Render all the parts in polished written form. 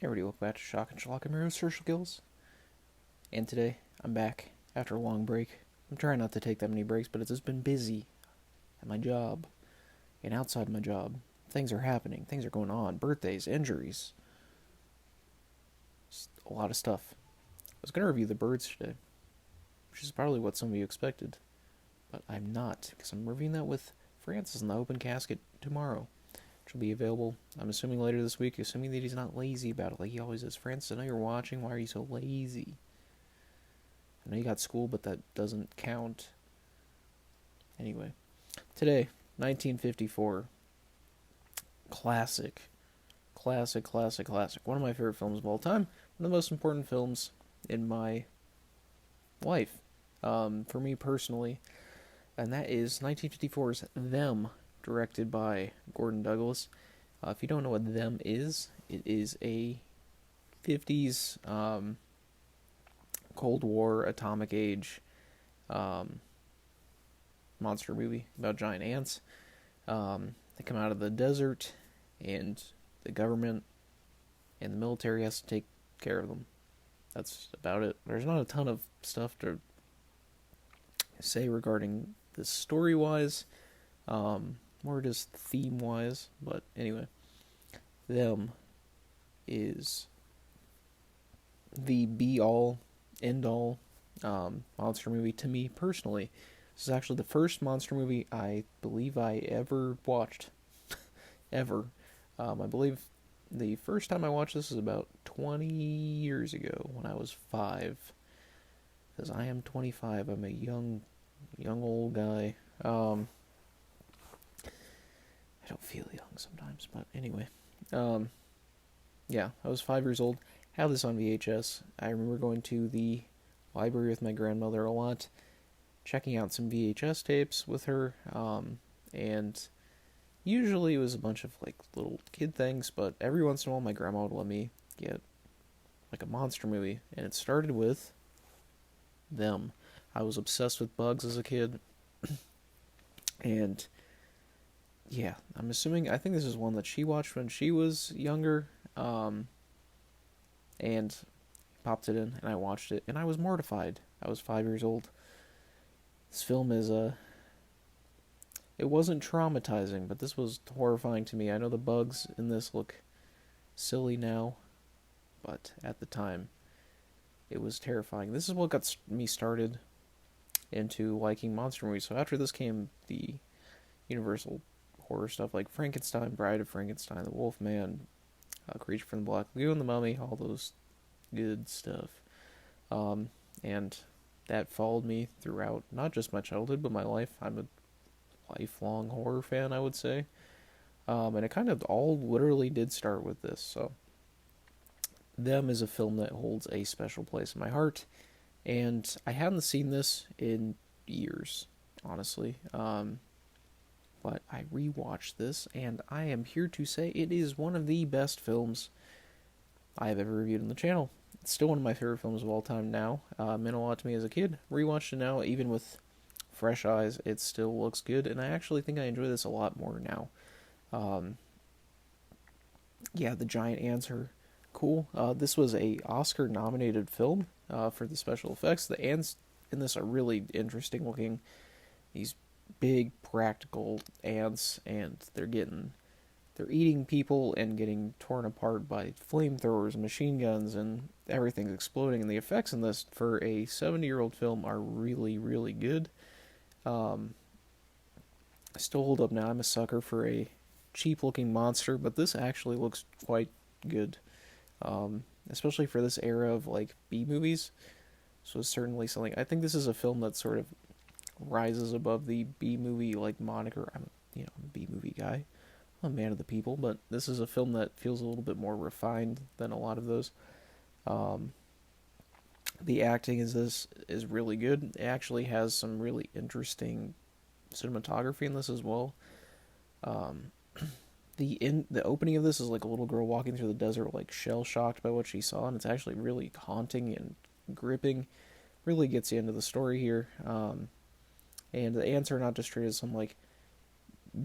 Hey everybody, welcome back to Shock and Schlock. I'm your host, Herschel Gills. And today, I'm back after a long break. I'm trying not to take that many breaks, but it's just been busy at my job and outside my job. Things are happening, things are going on, birthdays, injuries, just a lot of stuff. I was going to review The Birds today, which is probably what some of you expected, but I'm not, because I'm reviewing that with Francis in the open casket tomorrow, which will be available, I'm assuming, later this week, assuming that he's not lazy about it like he always is. Francis, I know you're watching. Why are you so lazy? I know you got school, but that doesn't count. Anyway, today, 1954. Classic. Classic. One of my favorite films of all time. One of the most important films in my life, for me personally. And that is 1954's Them, directed by Gordon Douglas. If you don't know what Them is, it is a 50s Cold War, atomic age monster movie about giant ants. They come out of the desert, and the government and the military has to take care of them. That's about it. There's not a ton of stuff to say regarding this story-wise, more just theme-wise, but anyway. Them is the be-all, end-all monster movie to me personally. This is actually the first monster movie I believe I ever watched. Ever. I believe the first time I watched this was about 20 years ago when I was 5. Because I am 25. I'm a young old guy. I don't feel young sometimes, but anyway. Yeah, I was 5 years old. Had this on VHS. I remember going to the library with my grandmother a lot, checking out some VHS tapes with her, and usually it was a bunch of like little kid things, but every once in a while my grandma would let me get like a monster movie, and it started with Them. I was obsessed with bugs as a kid, and yeah, I think this is one that she watched when she was younger, and popped it in, and I watched it, and I was mortified. I was 5 years old. This film is it wasn't traumatizing, but this was horrifying to me. I know the bugs in this look silly now, but at the time, it was terrifying. This is what got me started into liking monster movies. So after this came the Universal horror stuff like Frankenstein, Bride of Frankenstein, The Wolf Man, Creature from the Black Lagoon, The Mummy, all those good stuff. And that followed me throughout not just my childhood, but my life. I'm a lifelong horror fan, I would say. And it kind of all literally did start with this. So, Them is a film that holds a special place in my heart. And I hadn't seen this in years, honestly. But I rewatched this, and I am here to say it is one of the best films I have ever reviewed on the channel. It's still one of my favorite films of all time now. Meant a lot to me as a kid. Rewatched it now, even with fresh eyes, it still looks good, and I actually think I enjoy this a lot more now. Yeah, the giant ants are cool. This was a Oscar-nominated film for the special effects. The ants in this are really interesting looking. These big practical ants, and they're eating people and getting torn apart by flamethrowers and machine guns, and everything's exploding. And the effects in this for a 70-year-old film are really, really good. Still hold up now. I'm a sucker for a cheap-looking monster, but this actually looks quite good, especially for this era of like B movies. So it's certainly something. I think this is a film that sort of rises above the B movie like moniker. I'm a B movie guy. I'm a man of the people, but this is a film that feels a little bit more refined than a lot of those. The acting is really good. It actually has some really interesting cinematography in this as well. The opening of this is like a little girl walking through the desert, like shell shocked by what she saw, and it's actually really haunting and gripping. Really gets you into the story here. And the ants are not just treated as some like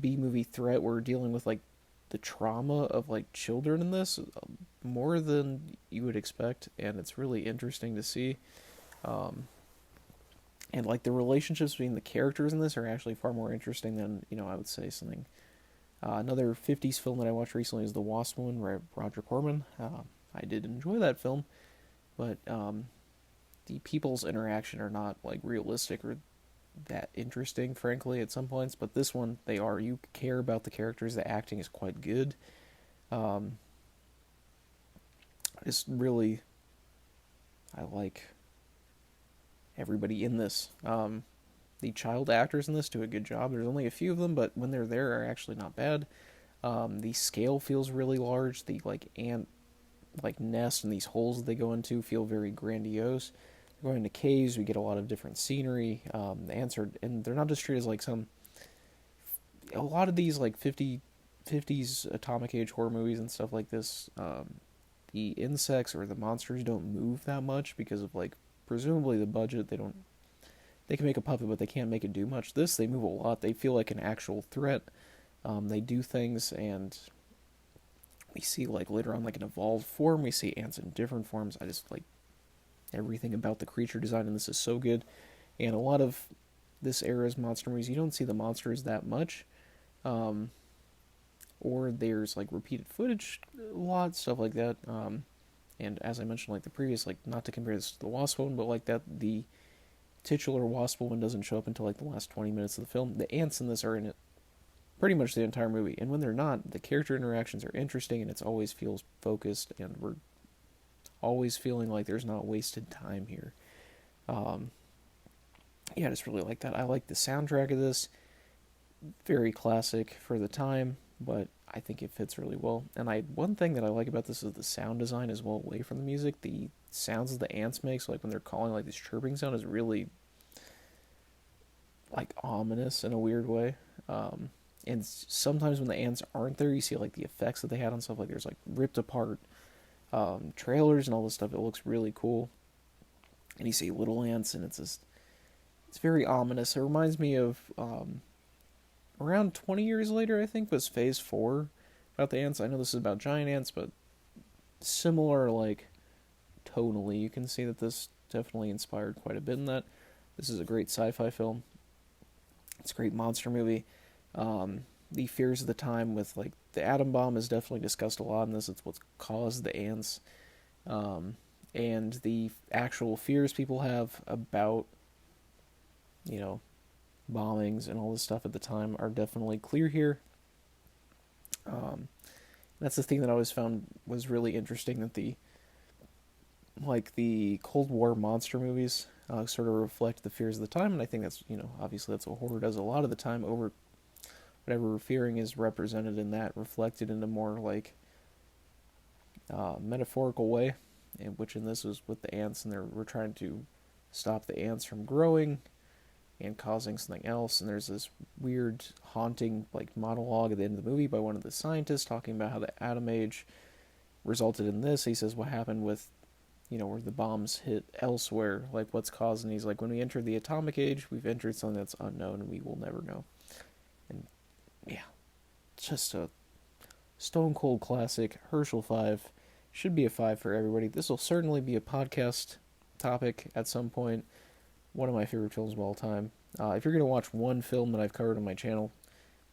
B movie threat. We're dealing with like the trauma of like children in this, more than you would expect, and it's really interesting to see. Um, and like the relationships between the characters in this are actually far more interesting than I would say something. Another '50s film that I watched recently is The Wasp Woman, by Roger Corman. I did enjoy that film, but the people's interaction are not like realistic or that interesting, frankly, at some points. But this one, they are. You care about the characters. The acting is quite good. Um, it's really, I like everybody in this. The child actors in this do a good job. There's only a few of them, but when they're there, are actually not bad. The scale feels really large. The like ant like nest and these holes that they go into feel very grandiose. Going into caves, we get a lot of different scenery. The ants are, and they're not just treated as like some. A lot of these like 50s atomic age horror movies and stuff like this, the insects or the monsters don't move that much because of like presumably the budget. They can make a puppet, but they can't make it do much. This, they move a lot. They feel like an actual threat. They do things, and we see like later on like an evolved form. We see ants in different forms. I just like everything about the creature design in this is so good. And a lot of this era's monster movies, you don't see the monsters that much. Um, or there's like repeated footage, a lot, stuff like that. And as I mentioned, like the previous, like not to compare this to the Wasp one, but like that, the titular Wasp one doesn't show up until like the last 20 minutes of the film. The ants in this are in it pretty much the entire movie, and when they're not, the character interactions are interesting, and it always feels focused, and we're always feeling like there's not wasted time here. Um, yeah, I just really like that. I like the soundtrack of this, very classic for the time, but I think it fits really well. And one thing that I like about this is the sound design as well, away from the music. The sounds that the ants make, so like when they're calling, like this chirping sound is really like ominous in a weird way. And sometimes when the ants aren't there, you see like the effects that they had on stuff. Like there's like ripped apart trailers and all this stuff. It looks really cool. And you see little ants, and it's very ominous. It reminds me of around 20 years later, I think, was Phase 4 about the ants. I know this is about giant ants, but similar, like, tonally. You can see that this definitely inspired quite a bit in that. This is a great sci-fi film. It's a great monster movie. The fears of the time with, like, the atom bomb is definitely discussed a lot in this. It's what caused the ants. And the actual fears people have about, bombings and all this stuff at the time are definitely clear here. That's the thing that I always found was really interesting, that the Cold War monster movies sort of reflect the fears of the time, and I think that's obviously that's what horror does a lot of the time. Over whatever we're fearing is represented in that, reflected in a more like metaphorical way, which in this was with the ants, and we're trying to stop the ants from growing and causing something else. And there's this weird haunting like monologue at the end of the movie by one of the scientists talking about how the atom age resulted in this. He says what happened with where the bombs hit elsewhere, like what's causing. He's like, when we enter the atomic age, we've entered something that's unknown and we will never know. And yeah, just a stone cold classic. Herschel 5 should be a 5 for everybody. This will certainly be a podcast topic at some point. One of my favorite films of all time. If you're going to watch one film that I've covered on my channel,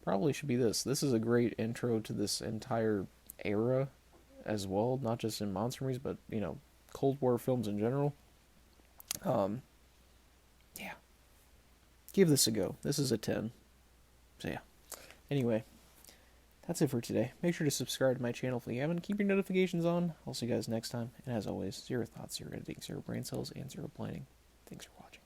probably should be this. This is a great intro to this entire era as well, not just in monster movies, but, Cold War films in general. Yeah. Give this a go. This is a 10. So yeah. Anyway, that's it for today. Make sure to subscribe to my channel if you haven't. Keep your notifications on. I'll see you guys next time. And as always, zero thoughts, zero editing, zero brain cells, and zero planning. Thanks for watching.